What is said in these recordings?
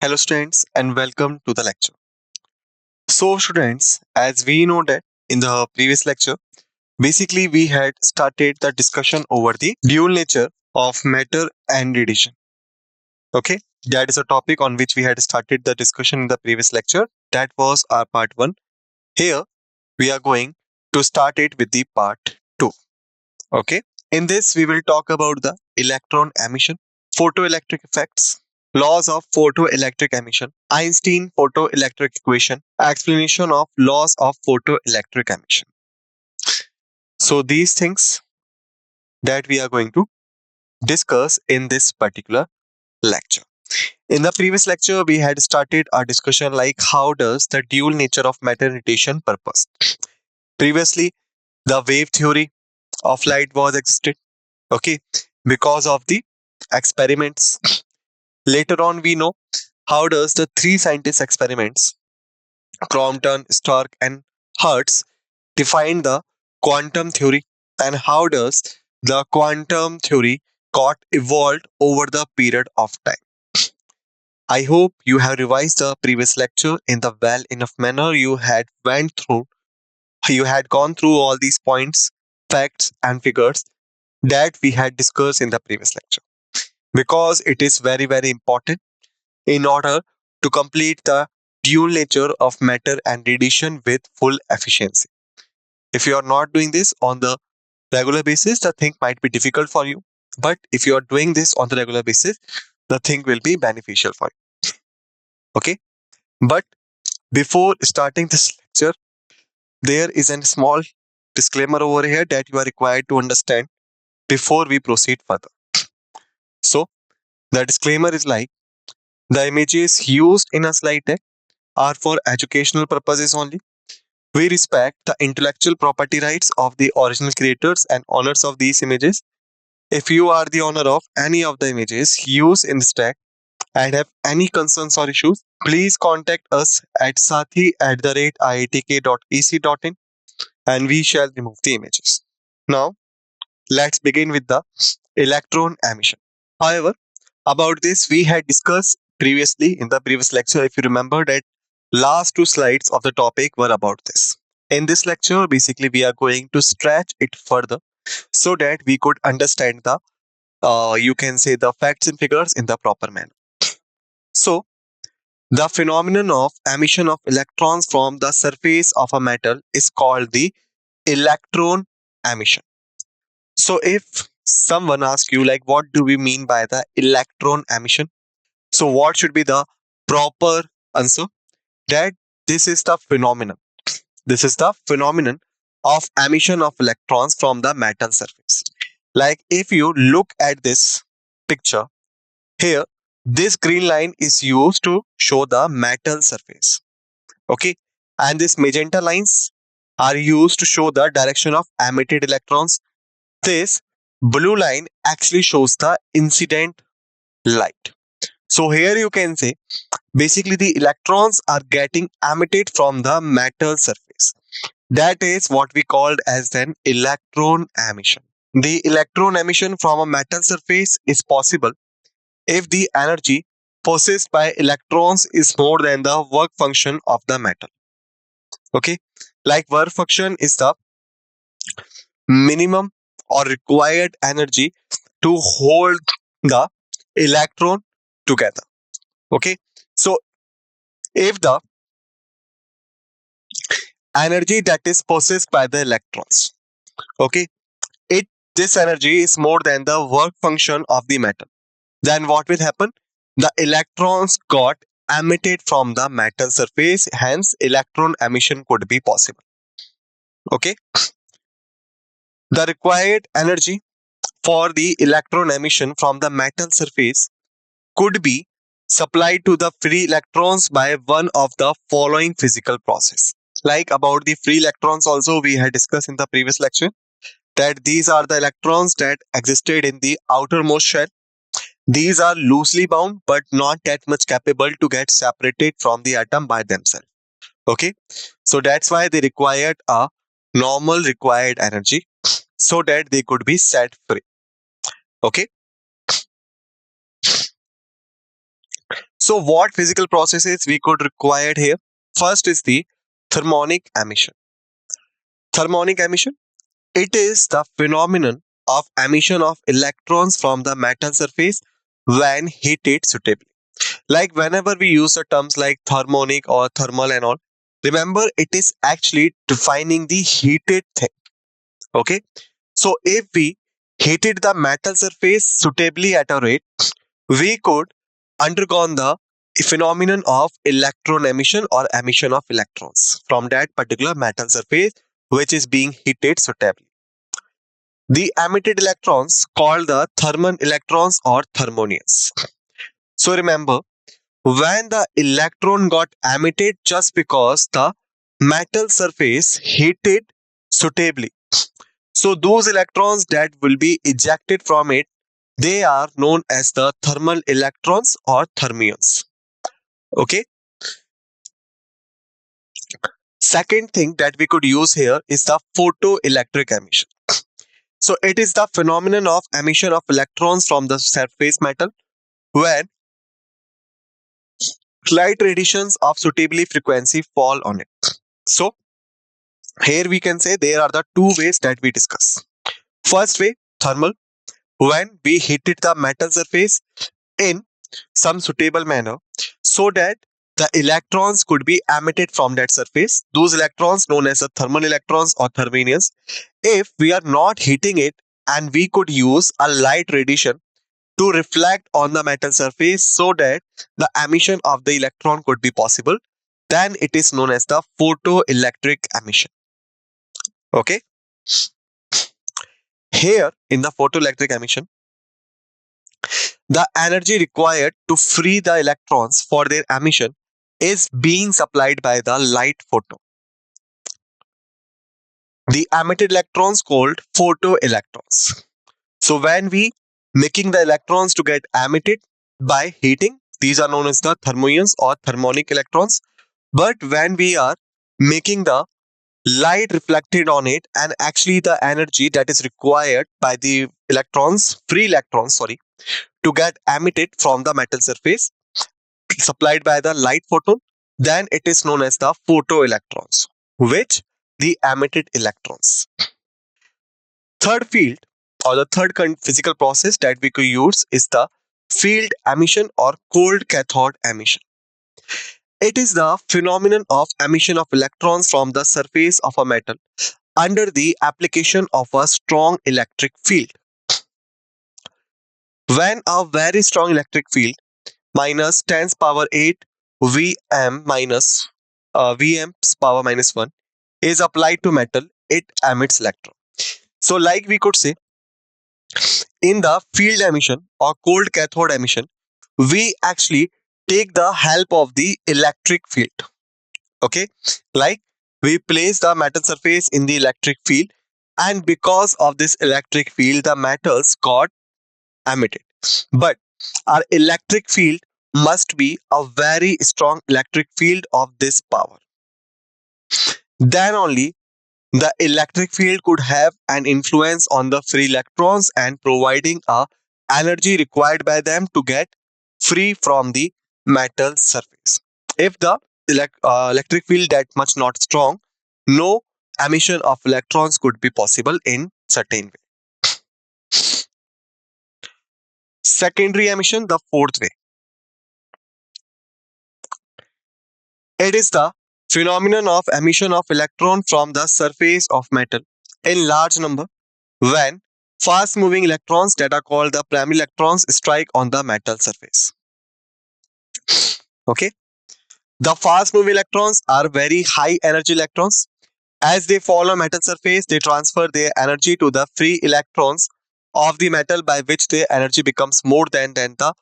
Hello students and welcome to the lecture. So students, as we know that in the previous lecture, basically we had started the discussion over the dual nature of matter and radiation. Okay, that is a topic on which we had started the discussion in the previous lecture. That was our part 1. Here we are going to start it with the part 2. Okay, in this we will talk about the electron emission, photoelectric effects, laws of photoelectric emission, Einstein photoelectric equation, explanation of laws of photoelectric emission. So these things that we are going to discuss in this particular lecture. In the previous lecture, we had started our discussion like how does the dual nature of matter and radiation purpose. Previously, the wave theory of light was existed. Okay, because of the experiments. Later on, we know how does the three scientists experiments, Crompton, Stark, and Hertz, define the quantum theory, and how does the quantum theory got evolved over the period of time. I hope you have revised the previous lecture in the well enough manner. You had gone through all these points, facts, and figures that we had discussed in the previous lecture, because it is very, very important in order to complete the dual nature of matter and radiation with full efficiency. If you are not doing this on the regular basis, the thing might be difficult for you. But if you are doing this on the regular basis, the thing will be beneficial for you. Okay. But before starting this lecture, there is a small disclaimer over here that you are required to understand before we proceed further. So the disclaimer is like, the images used in a slide deck are for educational purposes only. We respect the intellectual property rights of the original creators and owners of these images. If you are the owner of any of the images used in this deck and have any concerns or issues, please contact us at sathee@iitk.ac.in and we shall remove the images. Now, let's begin with the electron emission. However, about this we had discussed previously in the previous lecture. If you remember that last 2 slides of the topic were about this. In this lecture, basically we are going to stretch it further so that we could understand the you can say the facts and figures in the proper manner. So the phenomenon of emission of electrons from the surface of a metal is called the electron emission. So if someone asks you like what do we mean by the electron emission, so what should be the proper answer? That this is the phenomenon. This is the phenomenon of emission of electrons from the metal surface. Like if you look at this picture here, this green line is used to show the metal surface. Okay, and these magenta lines are used to show the direction of emitted electrons. This blue line actually shows the incident light. So here you can say basically the electrons are getting emitted from the metal surface. That is what we called as an electron emission. The electron emission from a metal surface is possible if the energy possessed by electrons is more than the work function of the metal. Okay, like work function is the minimum or required energy to hold the electron together. Okay, so if the energy that is possessed by the electrons, okay, this energy is more than the work function of the metal, then what will happen? The electrons got emitted from the metal surface, hence electron emission could be possible. Okay, the required energy for the electron emission from the metal surface could be supplied to the free electrons by one of the following physical process. Like about the free electrons also we had discussed in the previous lecture, that these are the electrons that existed in the outermost shell. These are loosely bound but not that much capable to get separated from the atom by themselves. Okay, so that's why they required a normal required energy so that they could be set free. Okay, So what physical processes we could require here? First is the thermonic emission. Thermonic emission, it is the phenomenon of emission of electrons from the metal surface when heated suitably. Like whenever we use the terms like thermonic or thermal and all, remember it is actually defining the heated thing. Okay. So if we heated the metal surface suitably at a rate, we could undergone the phenomenon of electron emission or emission of electrons from that particular metal surface which is being heated suitably. The emitted electrons called the thermal electrons or thermonions. So remember, when the electron got emitted just because the metal surface heated suitably, so those electrons that will be ejected from it, they are known as the thermal electrons or thermions. Okay. Second thing that we could use here is the photoelectric emission. So it is the phenomenon of emission of electrons from the surface metal when light radiations of suitably frequency fall on it. So here we can say there are the two ways that we discuss. First way, thermal, when we heated the metal surface in some suitable manner so that the electrons could be emitted from that surface. Those electrons known as the thermal electrons or therminions. If we are not heating it and we could use a light radiation to reflect on the metal surface so that the emission of the electron could be possible, then it is known as the photoelectric emission. Okay. Here in the photoelectric emission, the energy required to free the electrons for their emission is being supplied by the light photon. The emitted electrons called photoelectrons. So when we making the electrons to get emitted by heating, these are known as the thermions or thermonic electrons. But when we are making the light reflected on it, and actually the energy that is required by the electrons, free electrons, sorry, to get emitted from the metal surface supplied by the light photon, then it is known as the photoelectrons, which the emitted electrons. Third field or the third physical process that we could use is the field emission or cold cathode emission. It is the phenomenon of emission of electrons from the surface of a metal under the application of a strong electric field. When a very strong electric field minus 10 power 8 Vm minus Vm's power minus 1 is applied to metal, it emits electron. So like we could say, in the field emission or cold cathode emission, we actually take the help of the electric field. Okay, like we place the metal surface in the electric field, and because of this electric field, the metals got emitted. But our electric field must be a very strong electric field of this power. Then only the electric field could have an influence on the free electrons and providing a energy required by them to get free from the metal surface. If the electric field that much not strong, no emission of electrons could be possible in certain way. Secondary emission, the fourth way. It is the phenomenon of emission of electron from the surface of metal in large number when fast moving electrons that are called the primary electrons strike on the metal surface. Okay. The fast moving electrons are very high energy electrons. As they fall on metal surface, they transfer their energy to the free electrons of the metal, by which their energy becomes more than the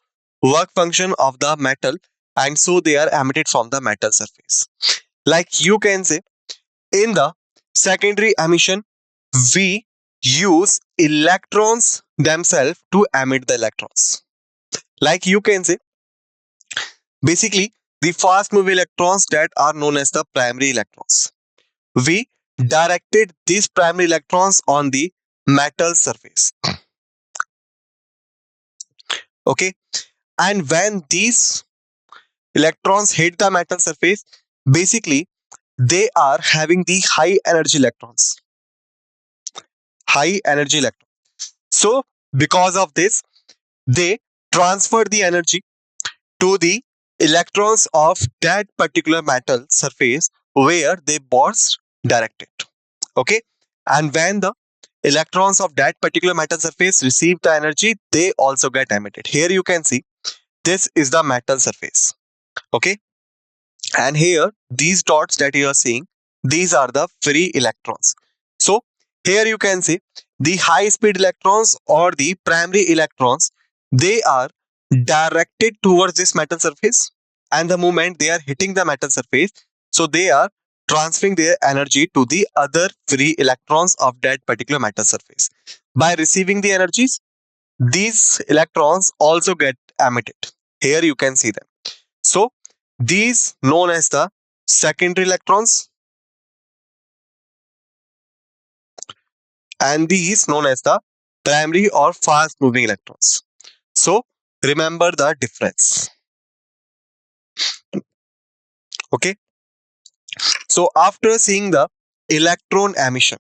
work function of the metal, and so they are emitted from the metal surface. Like you can say, in the secondary emission, we use electrons themselves to emit the electrons. Like you can say, basically the fast moving electrons that are known as the primary electrons. We directed these primary electrons on the metal surface. Okay. And when these electrons hit the metal surface, basically they are having the high energy electrons. High energy electrons. So because of this, they transfer the energy to the electrons of that particular metal surface where they was directed. Okay, and when the electrons of that particular metal surface receive the energy, they also get emitted. Here you can see this is the metal surface. Okay, and here these dots that you are seeing, these are the free electrons. So here you can see the high speed electrons or the primary electrons, they are directed towards this metal surface, and the moment they are hitting the metal surface, so they are transferring their energy to the other free electrons of that particular metal surface. By receiving the energies, these electrons also get emitted. Here you can see them. So these known as the secondary electrons, and these known as the primary or fast moving electrons. So remember the difference. Okay. So after seeing the electron emission,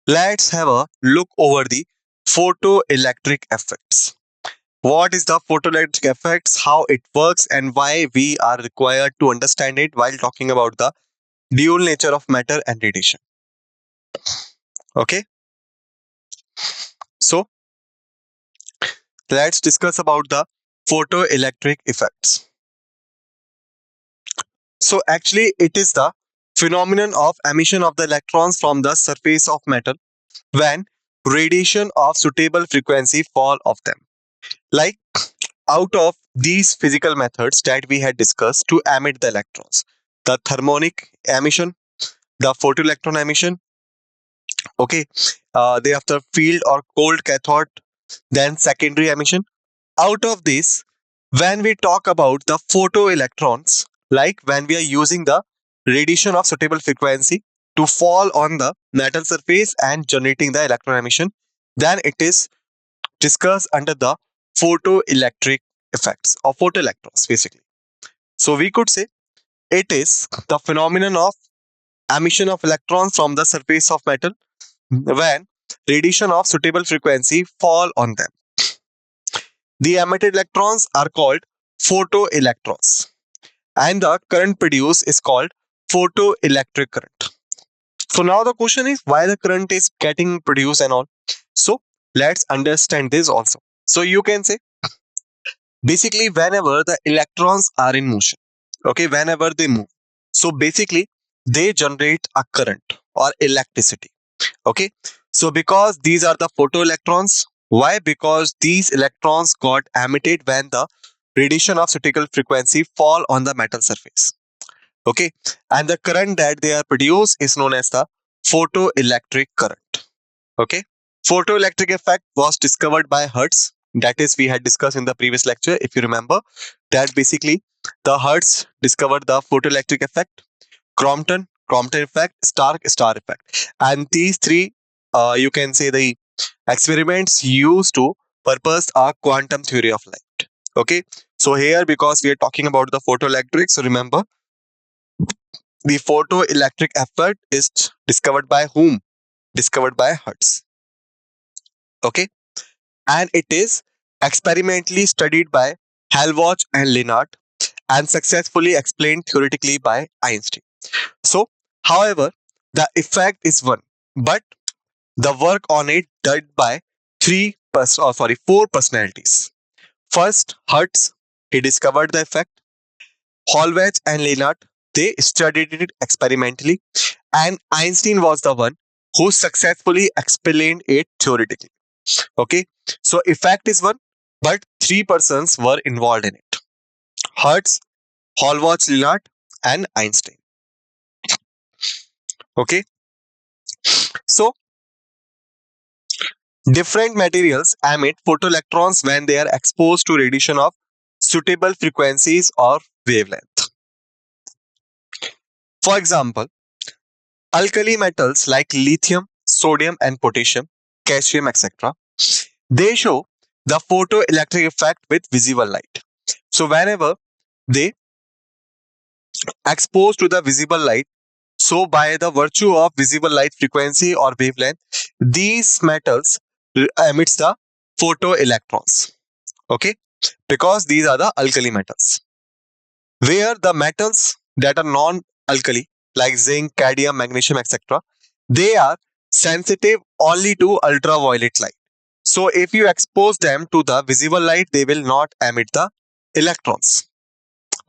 let's have a look over the photoelectric effects. What is the photoelectric effects, how it works, and why we are required to understand it while talking about the dual nature of matter and radiation. Okay. So let's discuss about the photoelectric effects. So actually it is the phenomenon of emission of the electrons from the surface of metal when radiation of suitable frequency fall off them. Like out of these physical methods that we had discussed to emit the electrons, the thermonic emission, the photoelectron emission, okay, thereafter field or cold cathode, then secondary emission. Out of this, when we talk about the photoelectrons, like when we are using the radiation of suitable frequency to fall on the metal surface and generating the electron emission, then it is discussed under the photoelectric effects or photoelectrons basically. So we could say it is the phenomenon of emission of electrons from the surface of metal when radiation of suitable frequency fall on them. The emitted electrons are called photoelectrons, and the current produced is called photoelectric current. So now the question is why the current is getting produced and all. So let's understand this also. So you can say basically whenever the electrons are in motion, okay, whenever they move, so basically they generate a current or electricity. Okay, so because these are the photoelectrons, why? Because these electrons got emitted when the radiation of critical frequency fall on the metal surface. Okay, and the current that they are produced is known as the photoelectric current. Okay, photoelectric effect was discovered by Hertz. That is, we had discussed in the previous lecture, if you remember, that basically the Hertz discovered the photoelectric effect, Crompton effect, Stark effect, and these three, you can say the experiments used to purpose a quantum theory of light. Okay, so here because we are talking about the photoelectric, so remember the photoelectric effect is discovered by whom? Discovered by Hertz. Okay, and it is experimentally studied by Halvoch and Lennart and successfully explained theoretically by Einstein. So, however, the effect is one, but the work on it done by four personalities. First, Hertz, he discovered the effect. Halvoch and Lennart, they studied it experimentally, and Einstein was the one who successfully explained it theoretically. Okay, so effect is one, but three persons were involved in it: Hertz, Halvoch, Lennart, and Einstein. Okay, so different materials emit photoelectrons when they are exposed to radiation of suitable frequencies or wavelength. For example, alkali metals like lithium, sodium, and potassium, calcium, etc., they show the photoelectric effect with visible light. So whenever they exposed to the visible light. So by the virtue of visible light frequency or wavelength, these metals emits the photoelectrons. Okay, because these are the alkali metals. Where the metals that are non-alkali, like zinc, cadmium, magnesium, etc., they are sensitive only to ultraviolet light. So if you expose them to the visible light, they will not emit the electrons.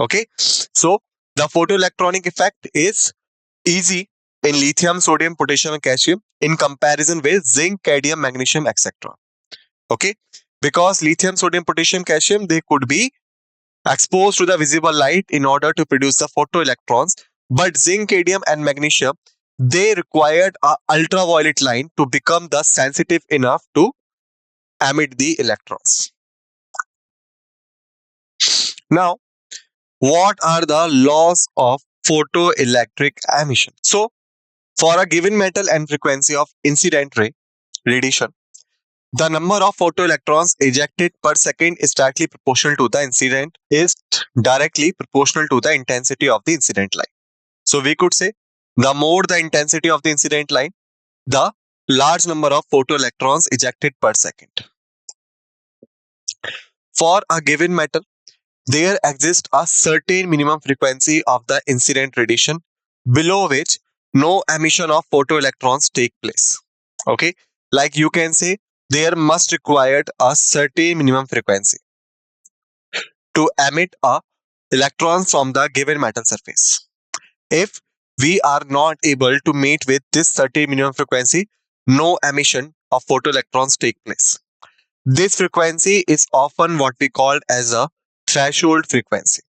Okay, so the photoelectronic effect is easy in lithium, sodium, potassium, and calcium in comparison with zinc, cadmium, magnesium, etc. Okay, because lithium, sodium, potassium, calcium, they could be exposed to the visible light in order to produce the photoelectrons, but zinc, cadmium, and magnesium, they required a ultraviolet light to become the sensitive enough to emit the electrons. Now, what are the laws of photoelectric emission? So, for a given metal and frequency of incident ray radiation, the number of photoelectrons ejected per second is directly proportional to the intensity of the incident light. So we could say the more the intensity of the incident light, the large number of photoelectrons ejected per second. For a given metal, there exists a certain minimum frequency of the incident radiation below which no emission of photoelectrons take place. Okay, like you can say there must required a certain minimum frequency to emit a electron from the given metal surface. If we are not able to meet with this certain minimum frequency, no emission of photoelectrons take place. This frequency is often what we call as a threshold frequency.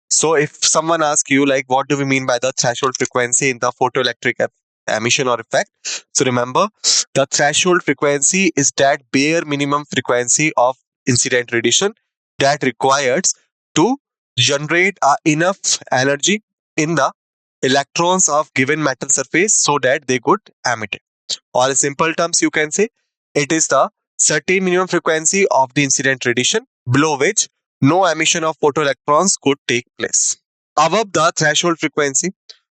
So if someone asks you like what do we mean by the threshold frequency in the photoelectric emission or effect, so remember the threshold frequency is that bare minimum frequency of incident radiation that requires to generate enough energy in the electrons of given metal surface so that they could emit it. Or in simple terms you can say it is the certain minimum frequency of the incident radiation below which no emission of photoelectrons could take place. Above the threshold frequency,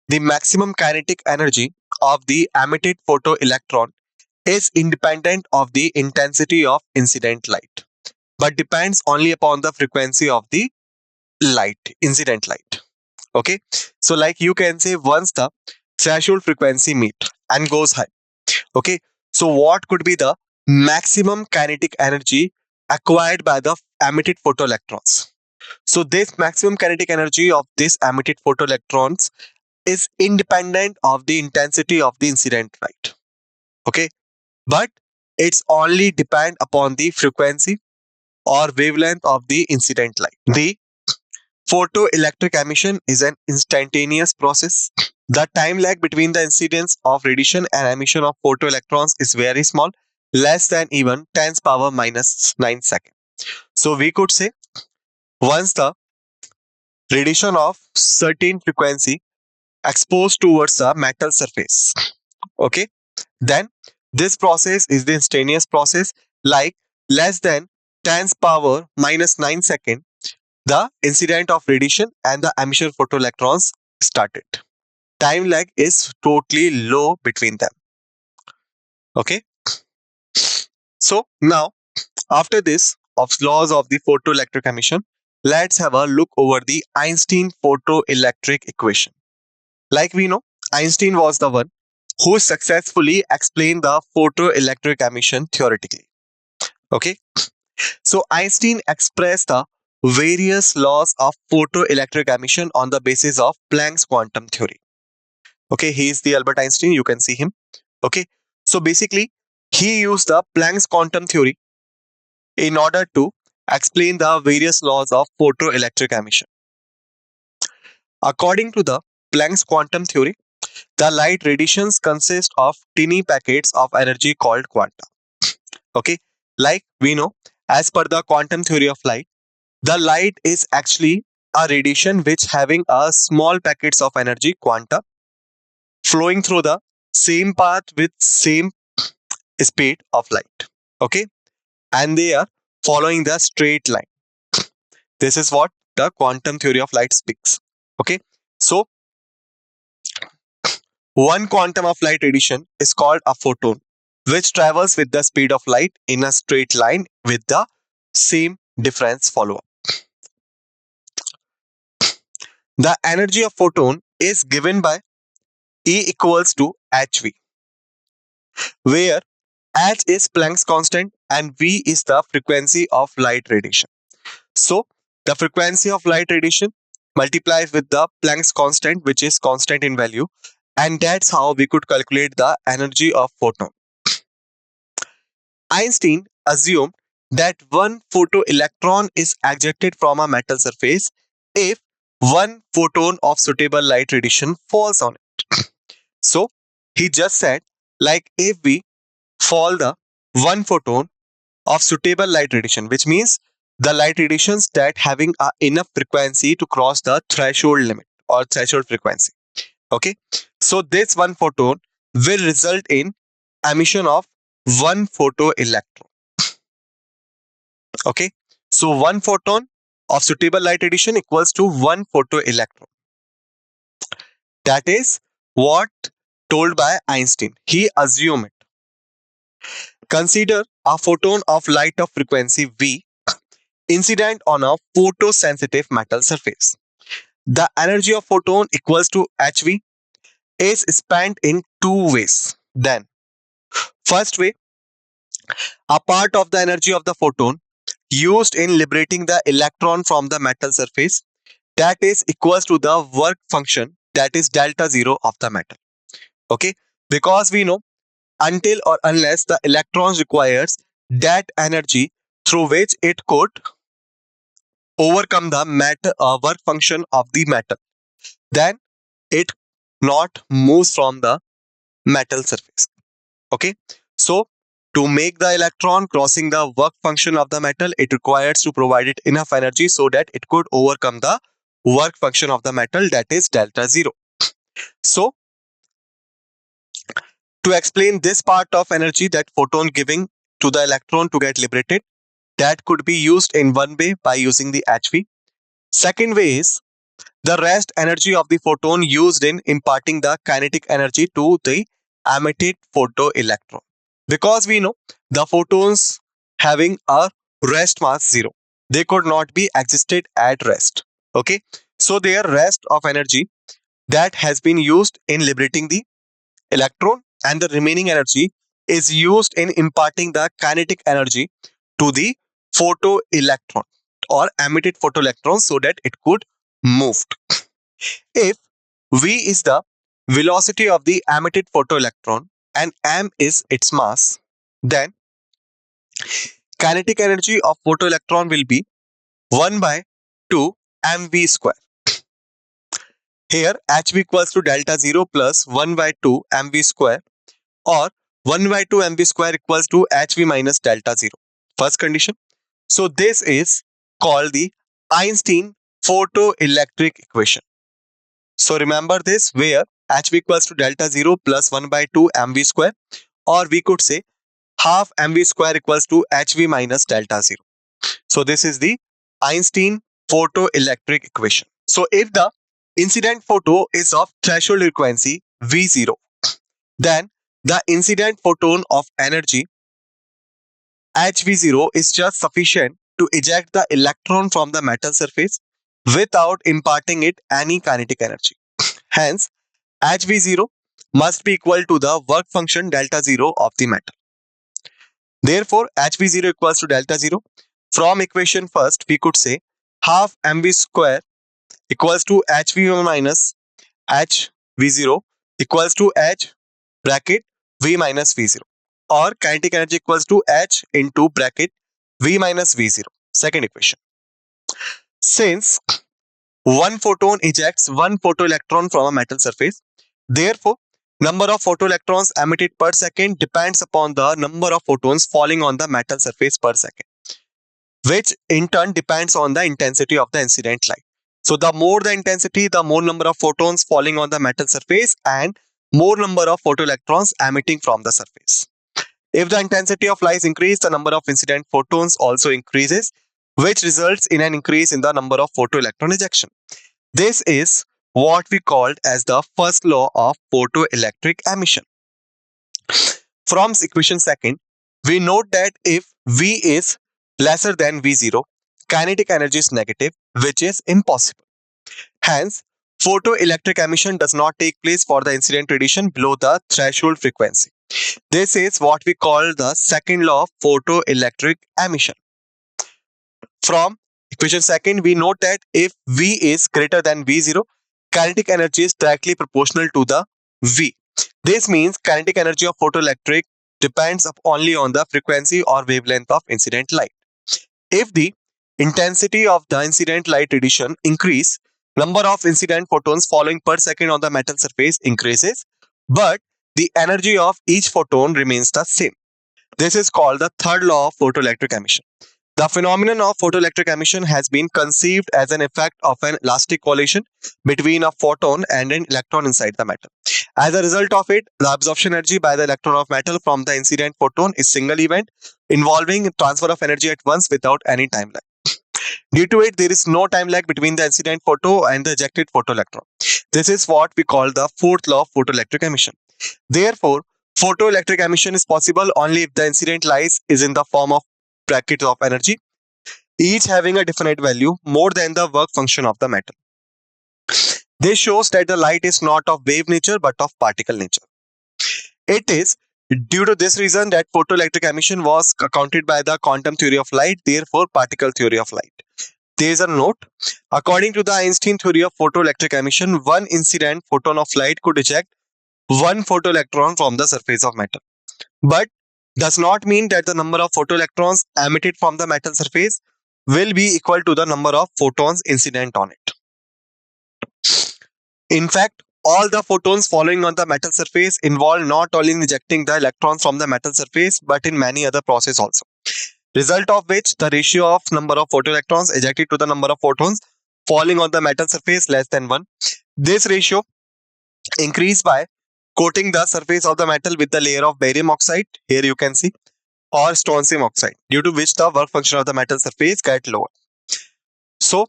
the maximum kinetic energy of the emitted photoelectron is independent of the intensity of incident light, but depends only upon the frequency of the incident light. Okay, so like you can say once the threshold frequency meet and goes high. Okay, so what could be the maximum kinetic energy acquired by the emitted photoelectrons? So this maximum kinetic energy of this emitted photoelectrons is independent of the intensity of the incident light. Okay, but it's only depend upon the frequency or wavelength of the incident light. The photoelectric emission is an instantaneous process. The time lag between the incidence of radiation and emission of photoelectrons is very small, less than even 10 power minus 9 seconds. So we could say once the radiation of certain frequency exposed towards a metal surface, okay, then this process is the instantaneous process, like less than 10 power minus 9 second, the incident of radiation and the emission of photoelectrons started. Time lag is totally low between them. Okay, so now after this of laws of the photoelectric emission, let's have a look over the Einstein photoelectric equation. Like we know, Einstein was the one who successfully explained the photoelectric emission theoretically. Okay, so Einstein expressed the various laws of photoelectric emission on the basis of Planck's quantum theory. Okay, he is the Albert Einstein, you can see him. Okay, so basically he used the Planck's quantum theory in order to explain the various laws of photoelectric emission. According to the Planck's quantum theory, the light radiations consist of tiny packets of energy called quanta. Okay, like we know, as per the quantum theory of light, the light is actually a radiation which having a small packets of energy quanta flowing through the same path with same speed of light. Okay, and they are following the straight line. This is what the quantum theory of light speaks. Okay, so one quantum of light radiation is called a photon, which travels with the speed of light in a straight line with the same difference follower. The energy of photon is given by E equals to hv, where h is Planck's constant and v is the frequency of light radiation. So the frequency of light radiation multiplies with the Planck's constant, which is constant in value, and that's how we could calculate the energy of photon. Einstein assumed that one photoelectron is ejected from a metal surface if one photon of suitable light radiation falls on it. So he just said, like, if we fall the one photon of suitable light radiation, which means the light radiations that having enough frequency to cross the threshold limit or threshold frequency. Okay, so this one photon will result in emission of one photoelectron. Okay, so one photon of suitable light radiation equals to one photoelectron. That is what told by Einstein. He assumed it. Consider a photon of light of frequency V incident on a photosensitive metal surface. The energy of photon equals to hv is spent in two ways. Then, first way, a part of the energy of the photon used in liberating the electron from the metal surface, that is equals to the work function, that is delta zero of the metal. Okay, because we know until or unless the electron requires that energy through which it could overcome the matter work function of the metal, then it not moves from the metal surface. Okay, so to make the electron crossing the work function of the metal, it requires to provide it enough energy so that it could overcome the work function of the metal, that is delta zero. So to explain this part of energy that photon giving to the electron to get liberated, that could be used in one way by using the hv. Second way is the rest energy of the photon used in imparting the kinetic energy to the emitted photoelectron. Because we know the photons having a rest mass zero, they could not be existed at rest. Okay, so their rest of energy that has been used in liberating the electron, and the remaining energy is used in imparting the kinetic energy to the photoelectron or emitted photoelectron so that it could move. If v is the velocity of the emitted photoelectron and m is its mass, then kinetic energy of photoelectron will be 1 by 2 mv square. Here hv equals to delta 0 plus 1 by 2 mv square, or 1 by 2 mv square equals to hv minus delta 0. First condition. So this is called the Einstein photoelectric equation. So remember this, where hv equals to delta 0 plus 1 by 2 mv square, or we could say half mv square equals to hv minus delta 0. So this is the Einstein photoelectric equation. So if the incident photon is of threshold frequency V0, then the incident photon of energy hv0 is just sufficient to eject the electron from the metal surface without imparting it any kinetic energy. Hence, hv0 must be equal to the work function delta 0 of the metal. Therefore, hv0 equals to delta 0. From equation first, we could say half mv square equals to hv minus hv0 equals to h bracket v minus v0, or kinetic energy equals to h into bracket v minus v0. Second equation. Since one photon ejects one photoelectron from a metal surface, therefore number of photoelectrons emitted per second depends upon the number of photons falling on the metal surface per second, which in turn depends on the intensity of the incident light. So the more the intensity, the more number of photons falling on the metal surface and more number of photoelectrons emitting from the surface. If the intensity of light increases, the number of incident photons also increases, which results in an increase in the number of photoelectron ejection. This is what we called as the first law of photoelectric emission. From equation second, we note that if V is lesser than V0, kinetic energy is negative, which is impossible. Hence, photoelectric emission does not take place for the incident radiation below the threshold frequency. This is what we call the second law of photoelectric emission. From equation second, we note that if V is greater than V0, kinetic energy is directly proportional to the V. This means kinetic energy of photoelectric depends only on the frequency or wavelength of incident light. If the intensity of the incident light radiation increase, number of incident photons falling per second on the metal surface increases, but the energy of each photon remains the same. This is called the third law of photoelectric emission. The phenomenon of photoelectric emission has been conceived as an effect of an elastic collision between a photon and an electron inside the metal. As a result of it, the absorption energy by the electron of metal from the incident photon is single event involving transfer of energy at once without any time lag. Due to it, there is no time lag between the incident photon and the ejected photoelectron. This is what we call the fourth law of photoelectric emission. Therefore, photoelectric emission is possible only if the incident light is in the form of brackets of energy, each having a definite value more than the work function of the metal. This shows that the light is not of wave nature but of particle nature. It is due to this reason that photoelectric emission was accounted by the quantum theory of light, therefore particle theory of light. There is a note. According to the Einstein theory of photoelectric emission, one incident photon of light could eject one photoelectron from the surface of metal. But does not mean that the number of photoelectrons emitted from the metal surface will be equal to the number of photons incident on it. In fact, all the photons falling on the metal surface involve not only in ejecting the electrons from the metal surface but in many other processes also. Result of which the ratio of number of photoelectrons ejected to the number of photons falling on the metal surface less than 1. This ratio increased by coating the surface of the metal with the layer of barium oxide, here you can see, or strontium oxide, due to which the work function of the metal surface get lower. So,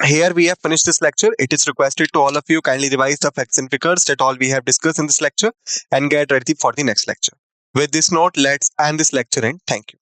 here we have finished this lecture. It is requested to all of you kindly revise the facts and figures that all we have discussed in this lecture and get ready for the next lecture. With this note, let's end this lecture and thank you.